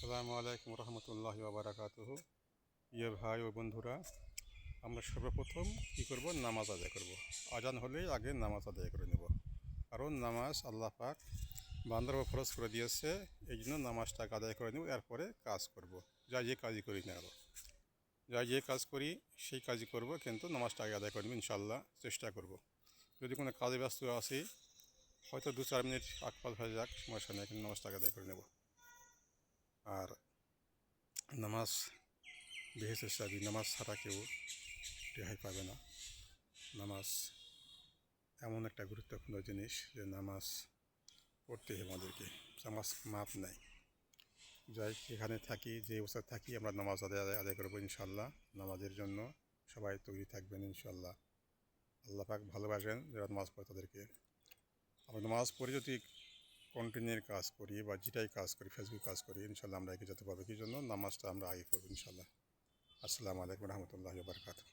আসসালামু আলাইকুম রহমতুল্লাহি ওয়া বারাকাতুহু। ইয়ে ভাই ও বন্ধুরা, আমরা সর্বপ্রথম কী করব? নামাজ আদায় করব। আজান হলেই আগে নামাজ আদায় করে নেব, কারণ নামাজ আল্লাহ পাক বান্দার উপর ফরজ করে দিয়েছে। এই জন্য নামাজটাকে আদায় করে নেব, এরপরে কাজ করব। যা যে কাজই করি না আরও, যা যে কাজ করি সেই কাজই করব, কিন্তু নামাজটা আগে আদায় করে নেব ইনশাল্লাহ, চেষ্টা করব। যদি কোনো কাজে ব্যস্ত আছি, হয়তো 2-4 মিনিট আগ পাশ হয়ে যাক, সমস্যা নেই, কিন্তু নামাজটাকে আদায় করে নেব। আর নামাজ বেহেসের চাবি, নামাজ ছাড়া কেউ রেহাই পাবে না। নামাজ এমন একটা গুরুত্বপূর্ণ জিনিস যে নামাজ পড়তে হবে আমাদেরকে, নামাজ মাপ নাই। যাই এখানে থাকি, যে অবস্থায় থাকি, আমরা নামাজ আদায় করবো ইনশাল্লাহ। নামাজের জন্য সবাই তৈরি থাকবেন ইনশাল্লাহ। আল্লাহ পাক ভালোবাসেন যারা নামাজ পড়ে তাদেরকে। আমরা নামাজ পড়ে যদি কন্টিনিউর কাজ করি বা যেটাই কাজ করি, ফেসবুক কাজ করি, ইনশাল্লাহ আমরা এগিয়ে যেতে পারবো। কি জন্য? নামাজটা আমরা আগে করবো ইনশাল্লাহ। আসসালামু আলাইকুম রহমতুল্লাহি ওয়া বারাকাতুহু।